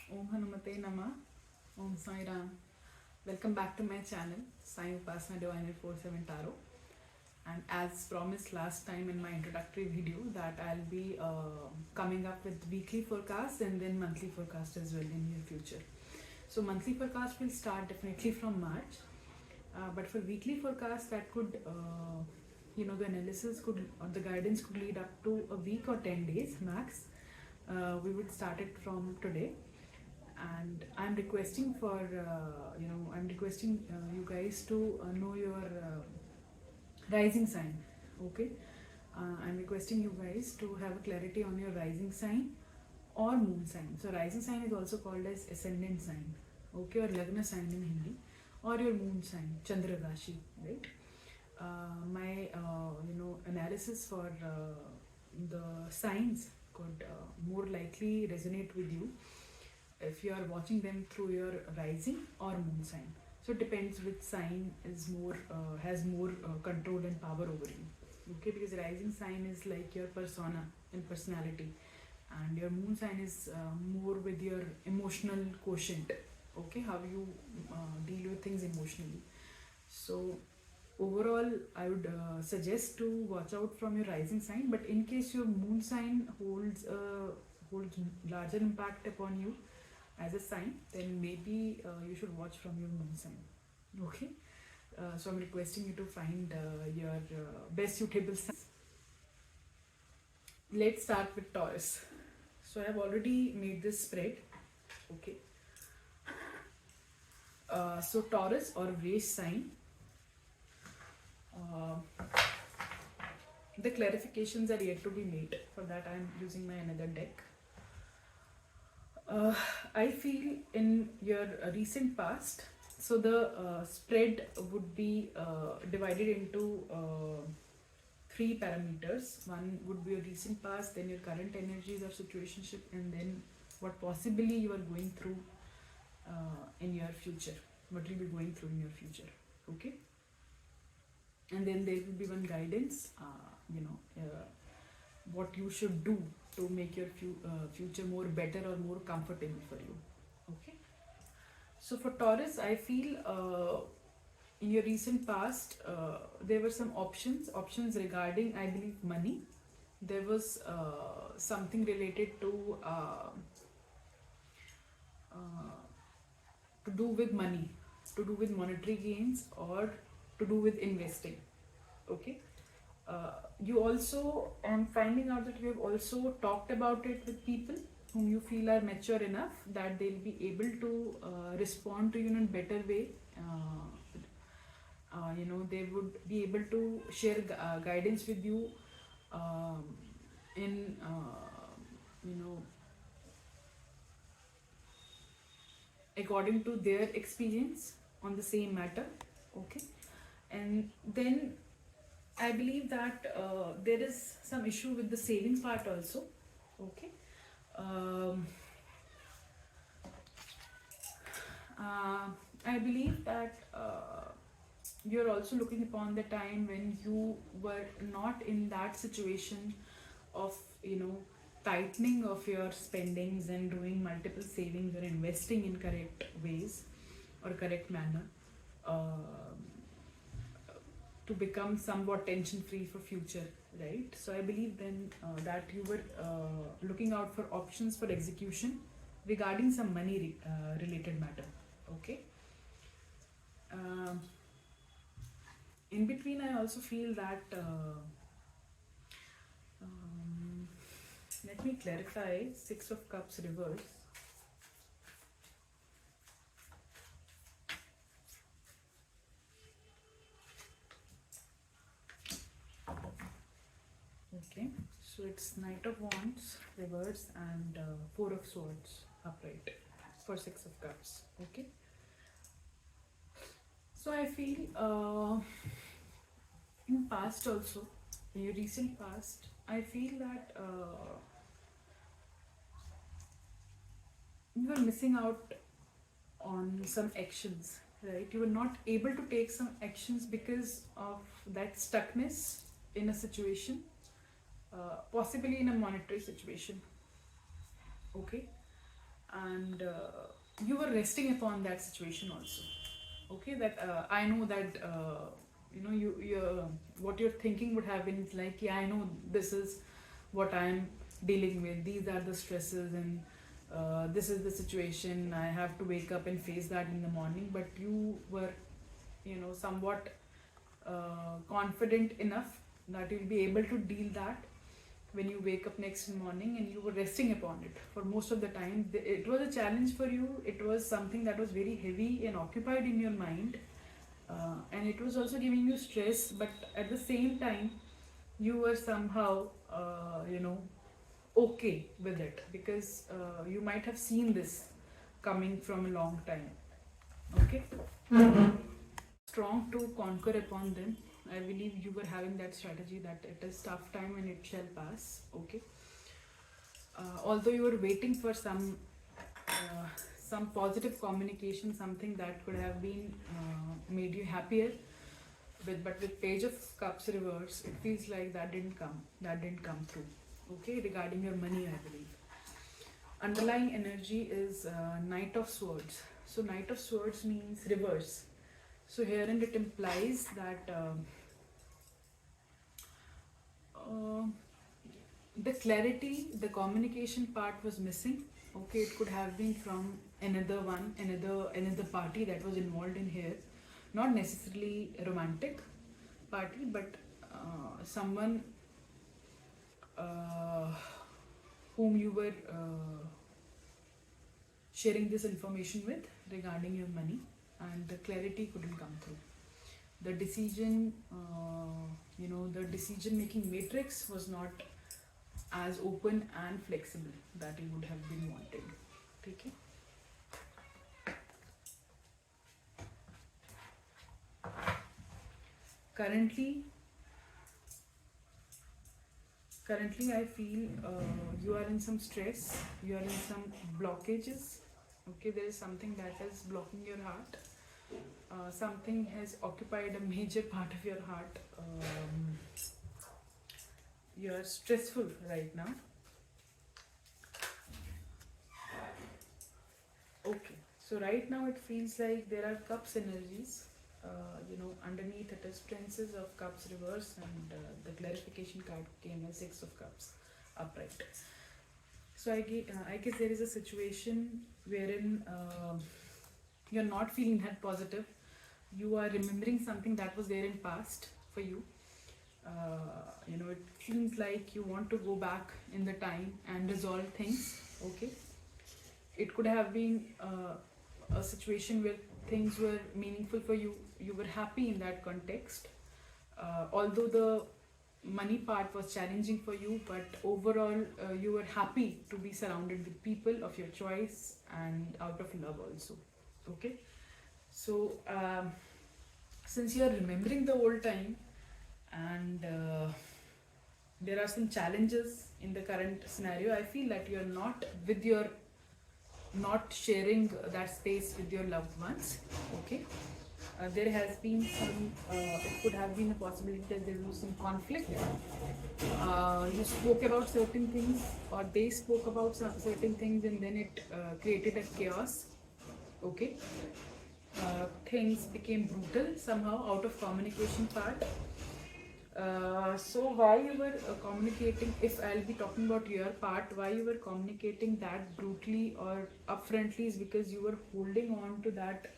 Om Hanumate Nama, Om Sai Ram. Welcome back to my channel, Sai Upasana Divine 47 Tarot. And as promised last time in my introductory video, that I'll be coming up with weekly forecast and then monthly forecast as well in near future. So monthly forecast will start definitely from March, but for weekly forecast that could, the analysis could or the guidance could lead up to a week or 10 days max. We would start it from today, and I'm requesting for you guys to know your rising sign. Okay, I'm requesting you guys to have a clarity on your rising sign or moon sign. So rising sign is also called as ascendant sign, okay, or lagna sign in Hindi, or your moon sign, Chandra Rashi, right? My analysis for the signs could more likely resonate with you if you are watching them through your rising or moon sign. So it depends which sign is more has more control and power over you. Okay, because rising sign is like your persona and personality, and your moon sign is more with your emotional quotient. Okay, how you deal with things emotionally. So overall, I would suggest to watch out from your rising sign. But in case your moon sign holds larger impact upon you as a sign, then maybe you should watch from your moon sign. Okay, so I'm requesting you to find your best suitable sign. Let's start with Taurus. So I've already made this spread. Okay, so Taurus or Vresh sign. The clarifications are yet to be made. For that, I'm using my another deck. I feel in your recent past, so the spread would be divided into 3 parameters. One would be your recent past, then your current energies or situationship, and then what possibly you are going through in your future, what you'll be going through in your future. Okay, and then there will be one guidance, what you should do to make your future more better or more comfortable for you. Okay, so for Taurus, I feel in your recent past there were some options regarding, I believe, money. There was something related to do with money, to do with monetary gains, or to do with investing. Okay, you also, I'm finding out that you have also talked about it with people whom you feel are mature enough that they'll be able to respond to you in a better way. They would be able to share guidance with you in according to their experience on the same matter. Okay, and then I believe that there is some issue with the saving part also. Okay, I believe that you're also looking upon the time when you were not in that situation of tightening of your spendings and doing multiple savings or investing in correct ways or correct manner. To become somewhat tension free for future, right? So I believe then that you were looking out for options for execution regarding some money related matter. Okay, in between I also feel that let me clarify. 6 of Cups reverse. Okay, so it's Knight of Wands reverse and 4 of Swords upright for 6 of Cups. Okay, so I feel in past also, in your recent past, I feel that you were missing out on some actions, right? You were not able to take some actions because of that stuckness in a situation, possibly in a monetary situation. Okay, and you were resting upon that situation also. Okay, that I know that you what you're thinking would have been like, yeah, I know this is what I'm dealing with, these are the stresses, and this is the situation, I have to wake up and face that in the morning. But you were somewhat confident enough that you'll be able to deal that when you wake up next morning, and you were resting upon it for most of the time. It was a challenge for you, it was something that was very heavy and occupied in your mind, and it was also giving you stress, but at the same time you were somehow okay with it, because you might have seen this coming from a long time. Okay. Strong to conquer upon them. I believe you were having that strategy that it is tough time and it shall pass. Okay. Although you were waiting for some positive communication, something that could have been made you happier, but with Page of Cups reverse, it feels like that didn't come through. Okay, regarding your money, I believe. Underlying energy is Knight of Swords. So Knight of Swords means reverse. So herein it implies that the clarity, the communication part was missing. Okay, it could have been from another party that was involved in here, not necessarily a romantic party, but someone whom you were sharing this information with regarding your money, and the clarity couldn't come through. The decision, the decision making matrix was not as open and flexible that you would have been wanting. Okay. Currently I feel you are in some stress, you are in some blockages. Okay, there is something that is blocking your heart. Something has occupied a major part of your heart. You are stressful right now. Okay, so right now it feels like there are Cups energies. Underneath it is Princess of Cups reverse, and the clarification card came as Six of Cups upright. So I guess there is a situation wherein you're not feeling that positive. You are remembering something that was there in past for you. It seems like you want to go back in the time and resolve things. Okay. It could have been a situation where things were meaningful for you. You were happy in that context. Although the money part was challenging for you, but overall you were happy to be surrounded with people of your choice and out of love also. Okay. So since you are remembering the old time, and there are some challenges in the current scenario, I feel that you are not sharing that space with your loved ones. Okay. There has been some, it could have been a possibility that there was some conflict. You spoke about certain things, or they spoke about certain things, and then it created a chaos. Okay. Things became brutal somehow out of communication part. So why you were communicating, if I'll be talking about your part, why you were communicating that brutally or upfrontly is because you were holding on to that,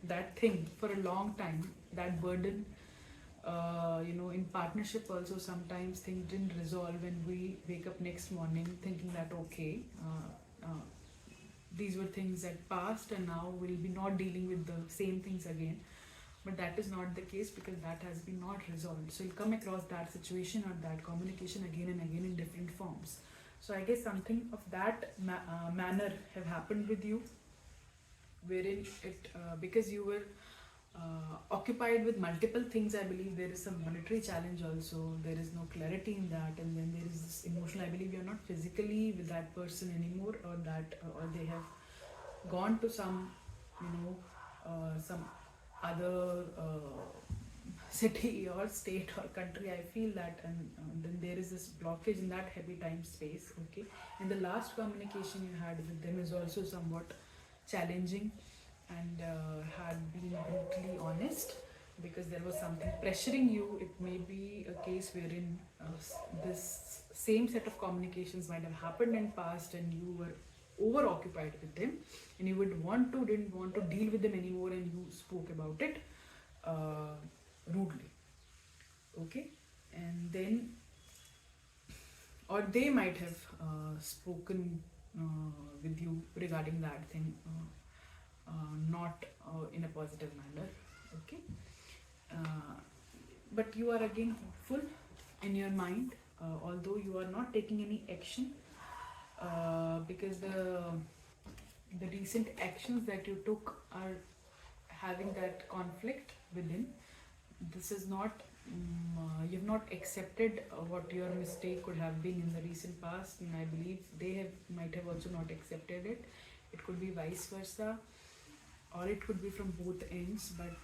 that thing for a long time, that burden. In partnership also sometimes things didn't resolve when we wake up next morning thinking that okay, these were things that passed and now we'll be not dealing with the same things again. But that is not the case, because that has been not resolved. So you'll come across that situation or that communication again and again in different forms. So I guess something of that manner have happened with you, wherein it because you were occupied with multiple things. I believe there is some monetary challenge also. There is no clarity in that, and then there is this emotional. I believe you're not physically with that person anymore, or they have gone to some, some other city or state or country, I feel that, and then there is this blockage in that heavy time space. Okay, and the last communication you had with them is also somewhat challenging, and had been brutally honest, because there was something pressuring you. It may be a case wherein this same set of communications might have happened in past, and you were over occupied with them, and you didn't want to deal with them anymore, and you spoke about it rudely. Okay, and then, or they might have spoken with you regarding that thing, not in a positive manner. Okay, but you are again hopeful in your mind, although you are not taking any action, because the recent actions that you took are having that conflict within. This is not, you've not accepted what your mistake could have been in the recent past, and I believe they might have also not accepted it. It could be vice versa, or it could be from both ends, but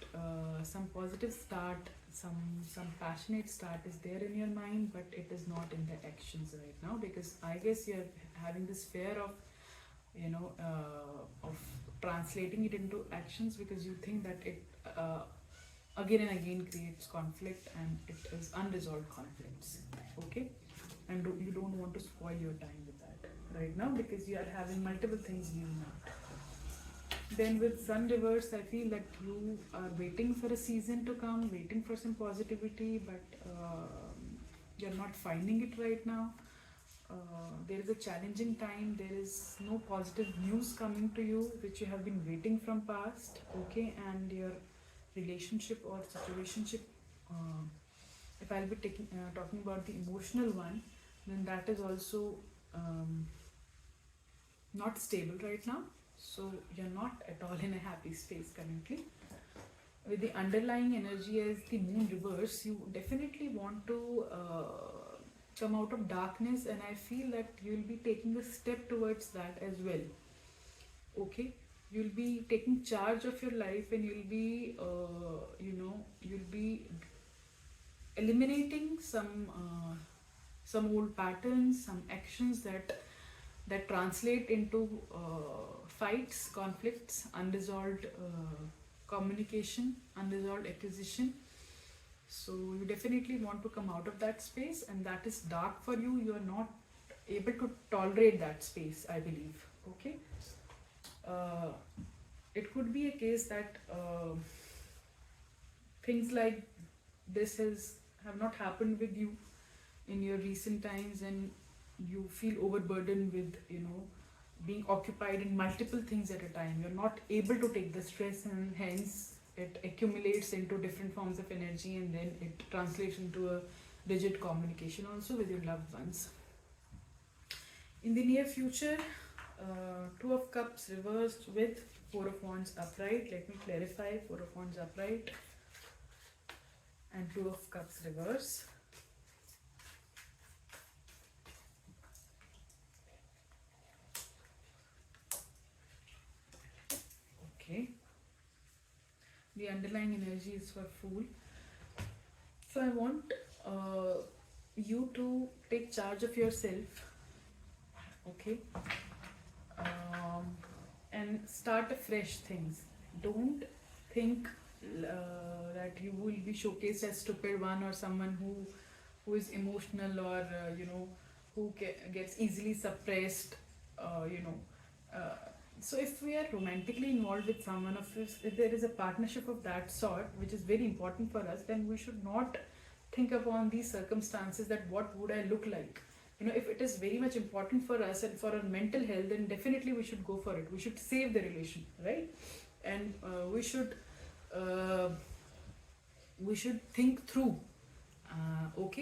some positive start, some passionate start is there in your mind, but it is not in the actions right now, because I guess you're having this fear of, of translating it into actions, because you think that it again and again creates conflict, and it is unresolved conflicts. Okay, and you don't want to spoil your time with that right now, because you are having multiple things going on. Then with Sun reverse, I feel that you are waiting for a season to come, waiting for some positivity, but you're not finding it right now. There is a challenging time, there is no positive news coming to you, which you have been waiting from past. Okay, and your relationship or situationship, if I'll be talking about the emotional one, then that is also not stable right now. So you're not at all in a happy space currently. With the underlying energy as the moon reverse, you definitely want to come out of darkness, and I feel that you'll be taking a step towards that as well. Okay, you'll be taking charge of your life, and you'll be you'll be eliminating some old patterns, some actions that translate into fights, conflicts, unresolved communication, unresolved acquisition. So you definitely want to come out of that space, and that is dark for you. You are not able to tolerate that space, I believe. Okay, it could be a case that things like this have not happened with you in your recent times, and you feel overburdened with being occupied in multiple things at a time. You're not able to take the stress, and hence it accumulates into different forms of energy, and then it translates into a rigid communication also with your loved ones. In the near future, Two of Cups reversed with Four of Wands upright. Let me clarify. Four of Wands upright and Two of Cups reverse. Okay. The underlying energy is for Fool. So I want you to take charge of yourself. Okay. And start afresh things. Don't think that you will be showcased as stupid one, or someone who is emotional, or who gets easily suppressed. So if we are romantically involved with someone, if there is a partnership of that sort, which is very important for us, then we should not think upon these circumstances that what would I look like. If it is very much important for us and for our mental health, then definitely we should go for it. We should save the relation, right? And we should think through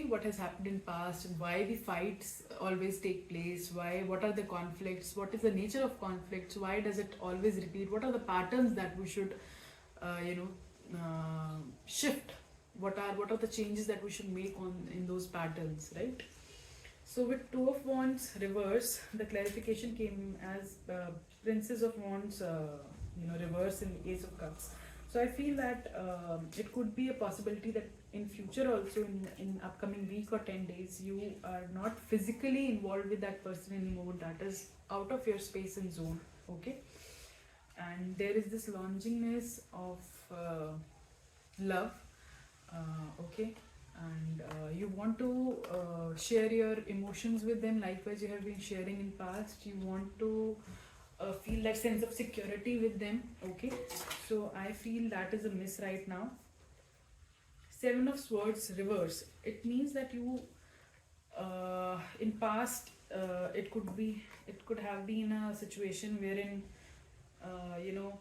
what has happened in past, and why the fights always take place, what are the conflicts, what is the nature of conflicts, why does it always repeat, what are the patterns that we should shift, what are the changes that we should make in those patterns, right? So with Two of Wands reverse, the clarification came as Princess of Wands reverse in the Ace of Cups. So I feel that it could be a possibility that in future also, in upcoming week or 10 days, you are not physically involved with that person anymore. That is out of your space and zone. Okay. And there is this longingness of love. Okay. And you want to share your emotions with them, likewise you have been sharing in past. You want to feel that sense of security with them. Okay. So I feel that is a miss right now. Seven of Swords reverse, it means that you in past it could have been a situation wherein you know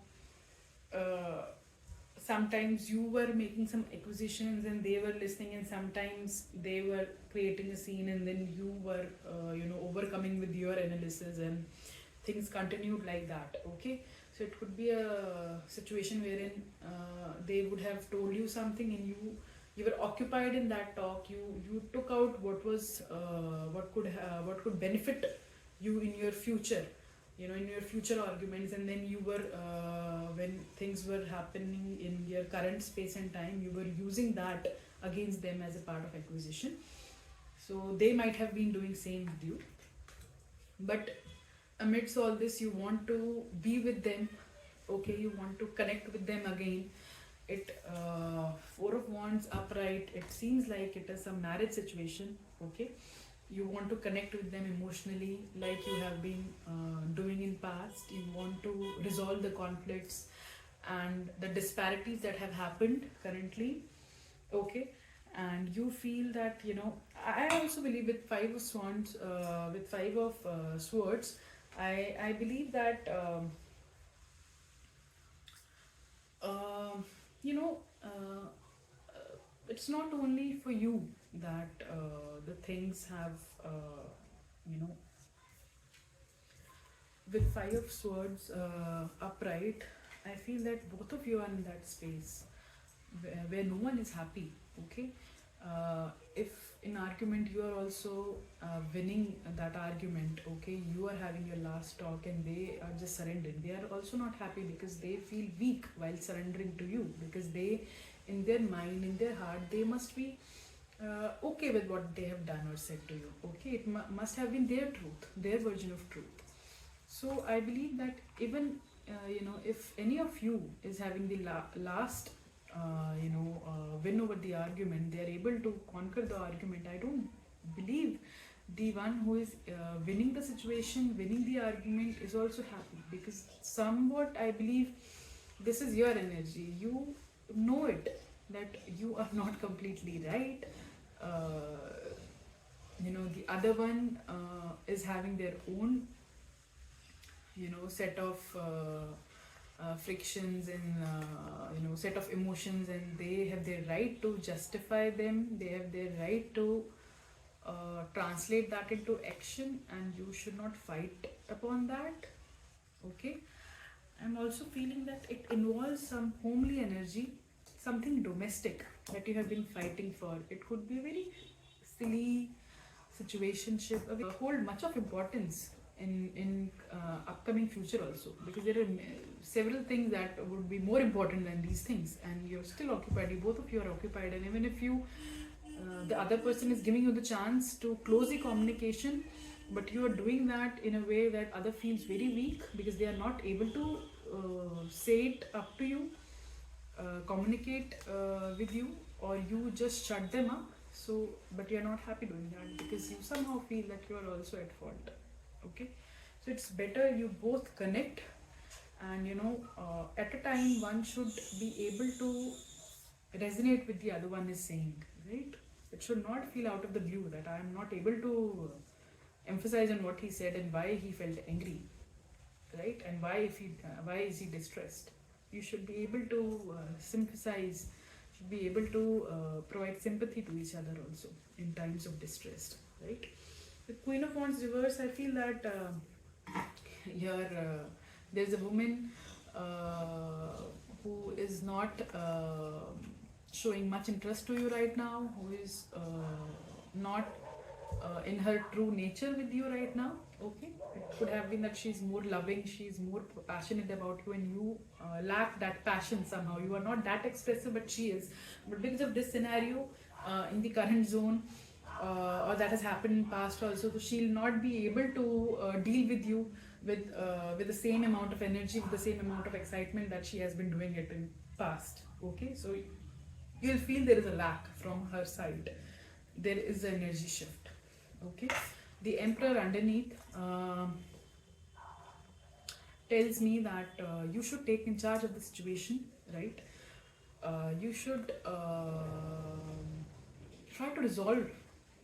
sometimes you were making some acquisitions and they were listening, and sometimes they were creating a scene and then you were overcoming with your analysis, and things continued like that. Okay. So it could be a situation wherein they would have told you something and you were occupied in that talk. You took out what was what could benefit you in your future, in your future arguments, and then you were when things were happening in your current space and time, you were using that against them as a part of acquisition. So they might have been doing same with you, but amidst all this you want to be with them. Okay. You want to connect with them again. It Four of Wands upright, it seems like it is a marriage situation. Okay. You want to connect with them emotionally like you have been doing in past. You want to resolve the conflicts and the disparities that have happened currently. Okay. And you feel that I also believe with Five of Swords, with Five of Swords, I believe that you know it's not only for you that the things have with Five of Swords upright. I feel that both of you are in that space where no one is happy. Okay. If in argument you are also winning that argument, okay, you are having your last talk and they are just surrendering, they are also not happy because they feel weak while surrendering to you, because they, in their mind, in their heart, they must be okay with what they have done or said to you. Okay. It must have been their truth, their version of truth. So I believe that even if any of you is having the last win over the argument, they are able to conquer the argument, I don't believe the one who is winning the situation, winning the argument, is also happy, because somewhat I believe this is your energy. You know it, that you are not completely right. The other one is having their own set of frictions and set of emotions, and they have their right to justify them. They have their right to translate that into action, and you should not fight upon that. Okay. I'm also feeling that it involves some homely energy, something domestic that you have been fighting for. It could be a very silly situationship, hold much of importance in upcoming future also, because there are several things that would be more important than these things, and you're still occupied. You, both of you are occupied, and even if you the other person is giving you the chance to close the communication, but you are doing that in a way that other feels very weak because they are not able to say it up to you, communicate with you, or you just shut them up. So but you are not happy doing that because you somehow feel that you are also at fault. Okay. So it's better you both connect, and at a time one should be able to resonate with the other one is saying, right? It should not feel out of the blue that I am not able to emphasize on what he said and why he felt angry, right? And why is he distressed. You should be able to sympathize, should be able to provide sympathy to each other also in times of distress, right? The Queen of Wands reverse, I feel that here there's a woman who is not showing much interest to you right now, who is not in her true nature with you right now. Okay, it could have been that she's more loving, she's more passionate about you, and you lack that passion somehow. You are not that expressive, but she is. But because of this scenario in the current zone, or that has happened in past also, so she'll not be able to deal with you with the same amount of energy, with the same amount of excitement that she has been doing it in past. Okay, so you'll feel there is a lack from her side. There is an energy shift. Okay, the Emperor underneath tells me that you should take in charge of the situation, right? You should try to resolve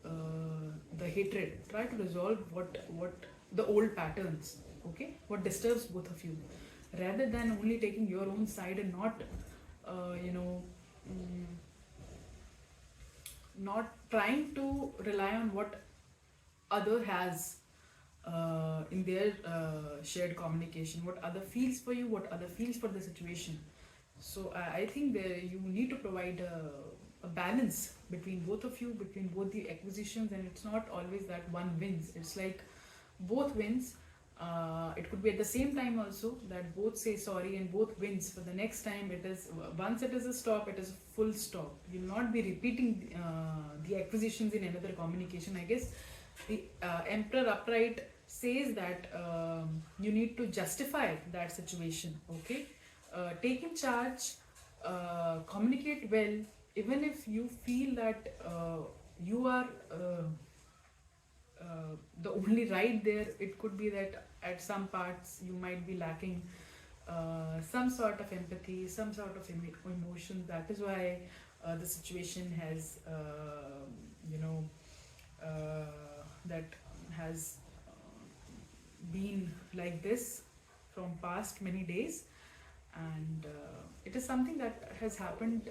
the hatred. Try to resolve what the old patterns. Okay, what disturbs both of you, rather than only taking your own side and not, you know. Not trying to rely on what other has in their shared communication, what other feels for you, what other feels for the situation. So I think there you need to provide a balance between both of you, between both the acquisitions, and it's not always that one wins. It's like both wins. It could be at the same time also that both say sorry and both wins. For the next time, it is once it is a stop, it is a full stop. You'll not be repeating the acquisitions in another communication. I guess the Emperor upright says that you need to justify that situation. Okay, take in charge, communicate well, even if you feel that you are. The only right there, it could be that at some parts you might be lacking some sort of empathy, some sort of emotion. That is why the situation has that has been like this from past many days, and it is something that has happened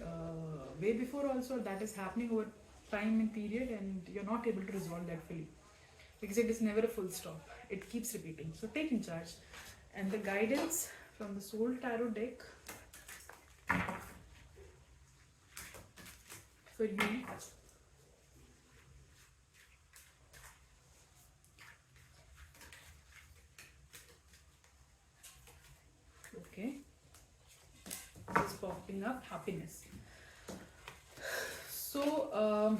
way before also, that is happening over time and period, and you're not able to resolve that fully because it is never a full stop. It keeps repeating. So take in charge. And the guidance from the Soul Tarot deck for you. Okay. This is popping up happiness. So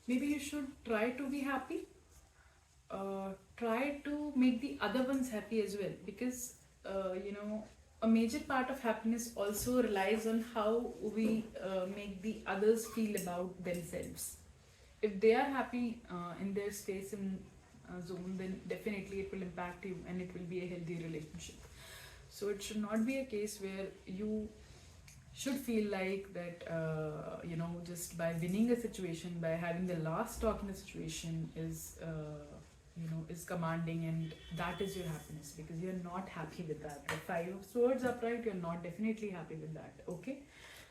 maybe you should try to be happy. Try to make the other ones happy as well, because a major part of happiness also relies on how we make the others feel about themselves. If they are happy in their space and zone, then definitely it will impact you and it will be a healthy relationship. So it should not be a case where you should feel like that just by winning a situation, by having the last talk in a situation is commanding, and that is your happiness, because you're not happy with that. The 5 of Swords upright, you're not definitely happy with that. Okay,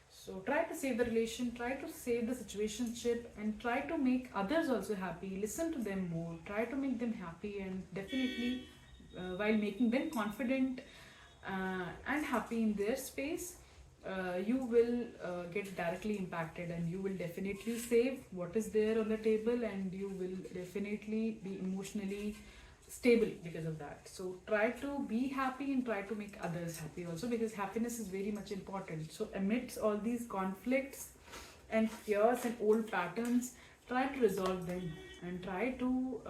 so try to save the relation, try to save the situationship, and try to make others also happy. Listen to them more, try to make them happy, and definitely while making them confident and happy in their space, you will get directly impacted, and you will definitely save what is there on the table, and you will definitely be emotionally stable because of that. So try to be happy and try to make others happy also, because happiness is very much important. So amidst all these conflicts and chaos and old patterns, try to resolve them and try to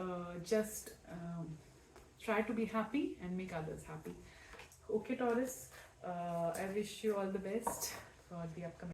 try to be happy and make others happy. Okay, Taurus, I wish you all the best for the upcoming